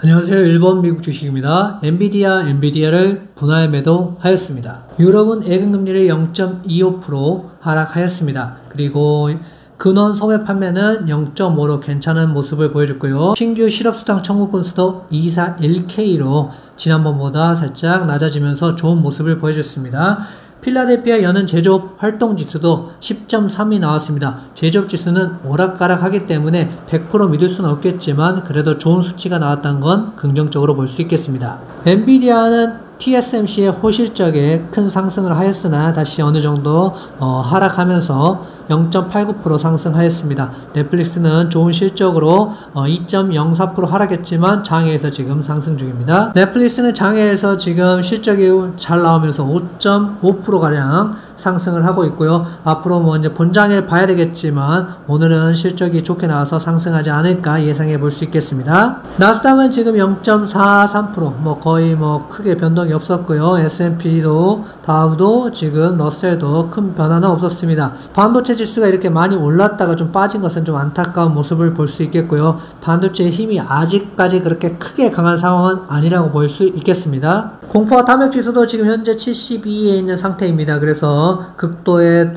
안녕하세요. 일본 미국 주식입니다. 엔비디아를 분할 매도하였습니다. 유럽은 예금금리를 0.25% 하락하였습니다. 그리고 근원 소매 판매는 0.5로 괜찮은 모습을 보여줬고요. 신규 실업수당 청구 건수도 241K로 지난번보다 살짝 낮아지면서 좋은 모습을 보여줬습니다. 필라델피아 여는 제조업 활동지수도 10.3이 나왔습니다. 제조업 지수는 오락가락하기 때문에 100% 믿을 수는 없겠지만 그래도 좋은 수치가 나왔다는 건 긍정적으로 볼 수 있겠습니다. 엔비디아는 TSMC의 호실적에 큰 상승을 하였으나 다시 어느 정도 하락하면서 0.89% 상승하였습니다. 넷플릭스는 좋은 실적으로 2.04% 하락했지만 장외에서 지금 상승 중입니다. 넷플릭스는 장외에서 지금 실적이 잘 나오면서 5.5%가량 상승을 하고 있고요. 앞으로 이제 본장을 봐야 되겠지만 오늘은 실적이 좋게 나와서 상승하지 않을까 예상해 볼 수 있겠습니다. 나스닥은 지금 0.43% 거의 크게 변동이 없었고요. S&P도 다우도 지금 러셀도 큰 변화는 없었습니다. 반도체 지수가 이렇게 많이 올랐다가 좀 빠진 것은 좀 안타까운 모습을 볼 수 있겠고요. 반도체의 힘이 아직까지 그렇게 크게 강한 상황은 아니라고 볼 수 있겠습니다. 공포와 탐욕 지수도 지금 현재 72에 있는 상태입니다. 그래서 극도의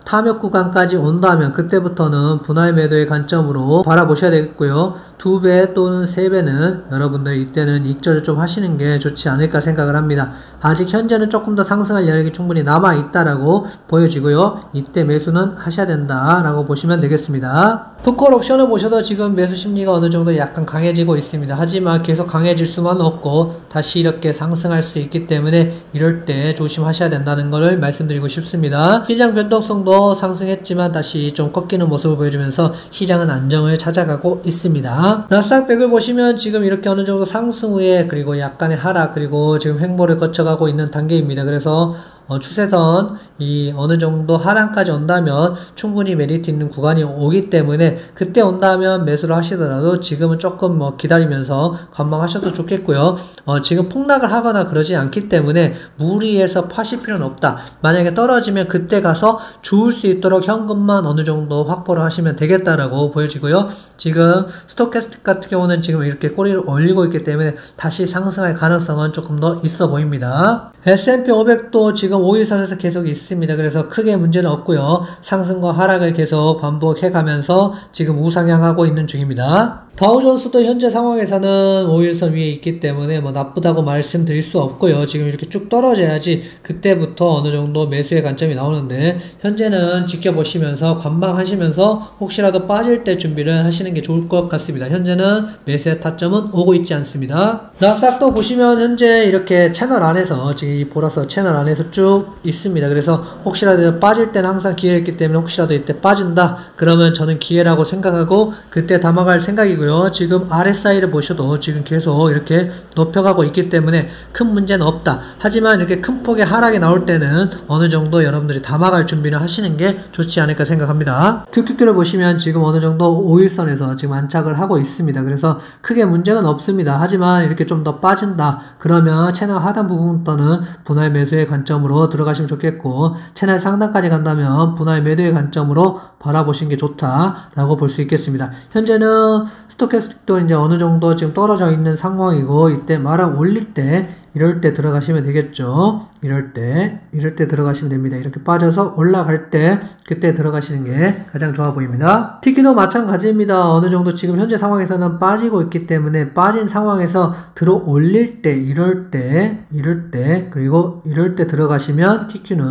탐욕 구간까지 온다면 그때부터는 분할 매도의 관점으로 바라보셔야 되겠고요. 2배 또는 3배는 여러분들 이때는 익절을 좀 하시는 게 좋지 않을까 생각을 합니다. 아직 현재는 조금 더 상승할 여력이 충분히 남아있다라고 보여지고요. 이때 매수는 하셔야 된다라고 보시면 되겠습니다. 풋콜 옵션을 보셔도 지금 매수 심리가 어느 정도 약간 강해지고 있습니다. 하지만 계속 강해질 수만 없고 다시 이렇게 상승할 수 있기 때문에 이럴 때 조심하셔야 된다는 것을 말씀드리고 싶습니다. 시장 변동성도 상승했지만 다시 좀 꺾이는 모습을 보여주면서 시장은 안정을 찾아가고 있습니다. 나스닥 100을 보시면 지금 이렇게 어느 정도 상승 후에 그리고 약간의 하락 그리고 지금 횡보를 거쳐가고 있는 단계입니다. 그래서 추세선이 어느 정도 하락까지 온다면 충분히 메리트 있는 구간이 오기 때문에 그때 온다면 매수를 하시더라도 지금은 조금 기다리면서 관망하셔도 좋겠고요. 지금 폭락을 하거나 그러지 않기 때문에 무리해서 파실 필요는 없다. 만약에 떨어지면 그때 가서 주울 수 있도록 현금만 어느 정도 확보를 하시면 되겠다라고 보여지고요. 지금 스토캐스틱 같은 경우는 지금 이렇게 꼬리를 올리고 있기 때문에 다시 상승할 가능성은 조금 더 있어 보입니다. S&P 500도 지금 5일선에서 계속 있습니다. 그래서 크게 문제는 없고요. 상승과 하락을 계속 반복해 가면서 지금 우상향하고 있는 중입니다. 다우존스도 현재 상황에서는 5일선 위에 있기 때문에 나쁘다고 말씀드릴 수 없고요. 지금 이렇게 쭉 떨어져야지 그때부터 어느 정도 매수의 관점이 나오는데 현재는 지켜보시면서 관망하시면서 혹시라도 빠질 때 준비를 하시는 게 좋을 것 같습니다. 현재는 매수의 타점은 오고 있지 않습니다. 나스닥도 보시면 현재 이렇게 채널 안에서 지금 이 보라서 채널 안에서 쭉 있습니다. 그래서 혹시라도 빠질 때는 항상 기회였기 때문에 혹시라도 이때 빠진다 그러면 저는 기회라고 생각하고 그때 담아갈 생각이고요. 지금 RSI를 보셔도 지금 계속 이렇게 높여가고 있기 때문에 큰 문제는 없다. 하지만 이렇게 큰 폭의 하락이 나올 때는 어느 정도 여러분들이 담아갈 준비를 하시는 게 좋지 않을까 생각합니다. QQQ를 보시면 지금 어느 정도 5일선에서 지금 안착을 하고 있습니다. 그래서 크게 문제는 없습니다. 하지만 이렇게 좀 더 빠진다. 그러면 채널 하단 부분부터는 분할 매수의 관점으로 들어가시면 좋겠고 채널 상단까지 간다면 분할 매도의 관점으로 바라보시는 게 좋다라고 볼 수 있겠습니다. 현재는 스토캐스틱도 이제 어느 정도 지금 떨어져 있는 상황이고 이때 말아 올릴 때 이럴 때 들어가시면 되겠죠. 이럴 때 들어가시면 됩니다. 이렇게 빠져서 올라갈 때 그때 들어가시는 게 가장 좋아 보입니다. TQ도 마찬가지입니다. 어느 정도 지금 현재 상황에서는 빠지고 있기 때문에 빠진 상황에서 들어 올릴 때 이럴 때 그리고 이럴 때 들어가시면 TQ는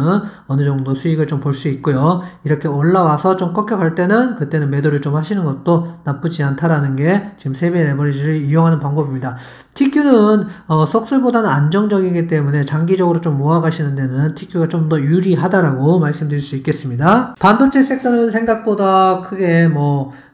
어느 정도 수익을 좀 볼 수 있고요. 이렇게 올라와서 좀 꺾여갈 때는 그때는 매도를 좀 하시는 것도 나쁘지 않다라는 게 지금 3배 레버리지를 이용하는 방법입니다. TQ는 석술보다는 안정적이기 때문에 장기적으로 좀 모아가시는 데는 TQ가 좀 더 유리하다라고 말씀드릴 수 있겠습니다. 반도체 섹터는 생각보다 크게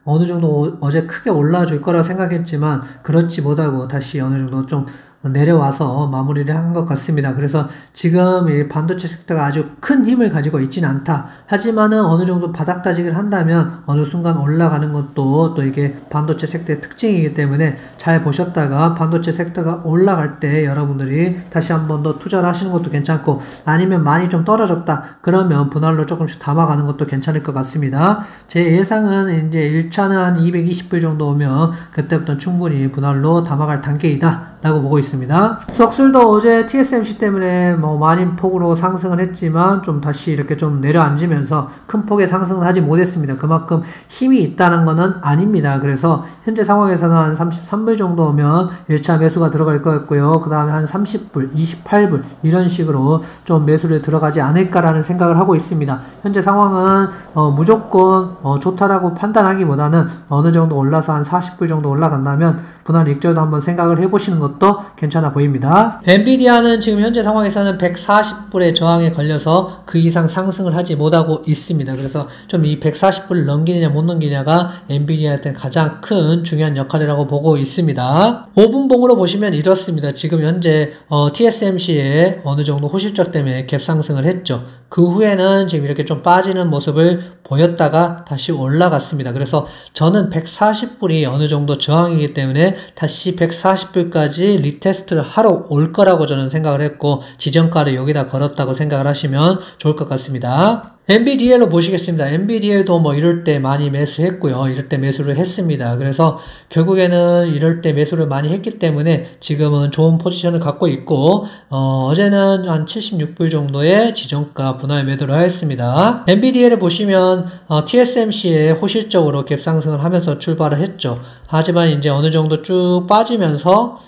어느 정도 어제 크게 올라줄 거라고 생각했지만 그렇지 못하고 다시 어느 정도 좀 내려와서 마무리를 한 것 같습니다. 그래서 지금 이 반도체 섹터가 아주 큰 힘을 가지고 있지는 않다. 하지만은 어느 정도 바닥다지기를 한다면 어느 순간 올라가는 것도 또 이게 반도체 섹터의 특징이기 때문에 잘 보셨다가 반도체 섹터가 올라갈 때 여러분들이 다시 한 번 더 투자를 하시는 것도 괜찮고, 아니면 많이 좀 떨어졌다 그러면 분할로 조금씩 담아가는 것도 괜찮을 것 같습니다. 제 예상은 이제 1차는 한 220불 정도 오면 그때부터 충분히 분할로 담아갈 단계이다 라고 보고 있습니다. 썩술도 어제 TSMC 때문에 많이 폭으로 상승을 했지만 좀 다시 이렇게 좀 내려앉으면서 큰 폭의 상승을 하지 못했습니다. 그만큼 힘이 있다는 것은 아닙니다. 그래서 현재 상황에서는 한 33불 정도 오면 1차 매수가 들어갈 것 같고요. 그 다음에 한 30불, 28불 이런 식으로 좀 매수를 들어가지 않을까라는 생각을 하고 있습니다. 현재 상황은 무조건 좋다라고 판단하기보다는 어느 정도 올라서 한 40불 정도 올라간다면 분할 익절도 한번 생각을 해보시는 것도 괜찮아 보입니다. 엔비디아는 지금 현재 상황에서는 140불의 저항에 걸려서 그 이상 상승을 하지 못하고 있습니다. 그래서 좀 이 140불을 넘기느냐 못 넘기냐가 엔비디아한테 가장 큰 중요한 역할이라고 보고 있습니다. 5분봉으로 보시면 이렇습니다. 지금 현재 TSMC에 어느 정도 호실적 때문에 갭 상승을 했죠. 그 후에는 지금 이렇게 좀 빠지는 모습을 보였다가 다시 올라갔습니다. 그래서 저는 140불이 어느 정도 저항이기 때문에 다시 140불까지 리테스트를 하러 올 거라고 저는 생각을 했고, 지정가를 여기다 걸었다고 생각을 하시면 좋을 것 같습니다. NVDL로 보시겠습니다. NVDL도 이럴 때 많이 매수했고요. 이럴 때 매수를 했습니다. 그래서 결국에는 이럴 때 매수를 많이 했기 때문에 지금은 좋은 포지션을 갖고 있고, 어제는 한 76불 정도의 지정가 분할 매도를 하였습니다. NVDL을 보시면 TSMC에 호실적으로 갭 상승을 하면서 출발을 했죠. 하지만 이제 어느 정도 쭉 빠지면서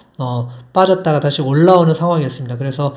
빠졌다가 다시 올라오는 상황이었습니다. 그래서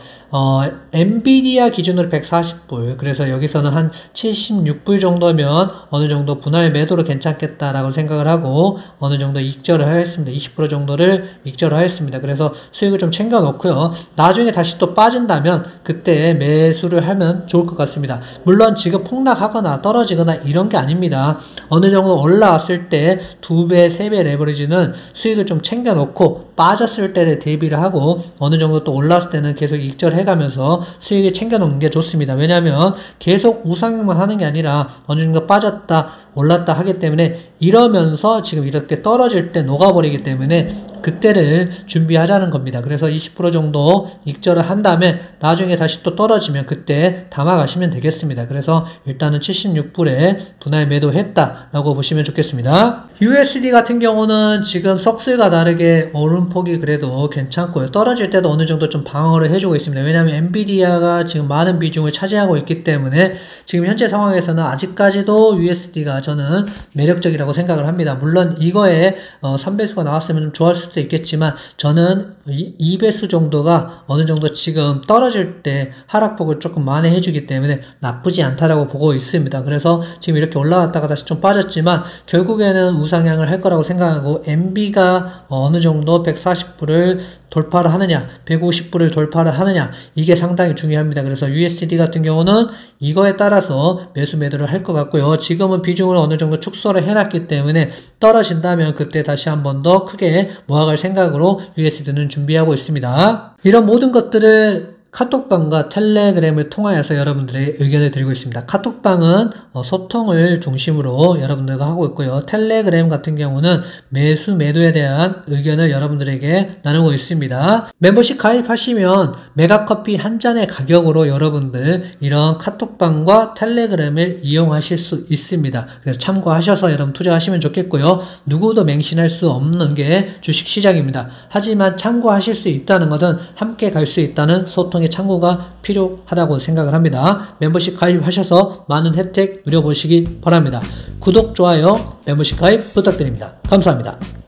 엔비디아 기준으로 140불, 그래서 여기서는 한 76불 정도면 어느 정도 분할 매도로 괜찮겠다라고 생각을 하고 어느 정도 익절을 하였습니다. 20% 정도를 익절을 하였습니다. 그래서 수익을 좀 챙겨 놓고요. 나중에 다시 또 빠진다면 그때 매수를 하면 좋을 것 같습니다. 물론 지금 폭락하거나 떨어지거나 이런 게 아닙니다. 어느 정도 올라왔을 때 2배, 3배 레버리지는 수익을 좀 챙겨 놓고 빠졌을 때를 대비를 하고 어느 정도 또 올랐을 때는 계속 익절해가면서 수익을 챙겨 놓는 게 좋습니다. 왜냐하면 계속 우상향만 하는 게 아니라 어느 정도 빠졌다 올랐다 하기 때문에 이러면서 지금 이렇게 떨어질 때 녹아버리기 때문에 그때를 준비하자는 겁니다. 그래서 20% 정도 익절을 한 다음에 나중에 다시 또 떨어지면 그때 담아가시면 되겠습니다. 그래서 일단은 76불에 분할 매도했다라고 보시면 좋겠습니다. USD 같은 경우는 지금 석슬과 다르게 오름폭이 그래도 괜찮고요. 떨어질 때도 어느 정도 좀 방어를 해주고 있습니다. 왜냐하면 엔비디아가 지금 많은 비중을 차지하고 있기 때문에 지금 현재 상황에서는 아직까지도 USD가 저는 매력적이라고 생각을 합니다. 물론 이거에 3배수가 나왔으면 좀 좋았을 수도 있겠지만 저는 2배수 정도가 어느 정도 지금 떨어질 때 하락폭을 조금 만회해 주기 때문에 나쁘지 않다라고 보고 있습니다. 그래서 지금 이렇게 올라갔다가 다시 좀 빠졌지만 결국에는 우상향을 할 거라고 생각하고 NB가 어느 정도 140불을 돌파를 하느냐 150불을 돌파를 하느냐 이게 상당히 중요합니다. 그래서 USD 같은 경우는 이거에 따라서 매수 매도를 할 것 같고요. 지금은 비중을 어느 정도 축소를 해놨기 때문에 떨어진다면 그때 다시 한 번 더 크게 모아갈 생각으로 USD는 준비하고 있습니다. 이런 모든 것들을 카톡방과 텔레그램을 통하여서 여러분들의 의견을 드리고 있습니다. 카톡방은 소통을 중심으로 여러분들과 하고 있고요. 텔레그램 같은 경우는 매수, 매도에 대한 의견을 여러분들에게 나누고 있습니다. 멤버십 가입하시면 메가커피 한 잔의 가격으로 여러분들 이런 카톡방과 텔레그램을 이용하실 수 있습니다. 그래서 참고하셔서 여러분 투자하시면 좋겠고요. 누구도 맹신할 수 없는 게 주식시장입니다. 하지만 참고하실 수 있다는 것은 함께 갈 수 있다는 소통 참고가 필요하다고 생각을 합니다. 멤버십 가입하셔서 많은 혜택 누려보시기 바랍니다. 구독, 좋아요, 멤버십 가입 부탁드립니다. 감사합니다.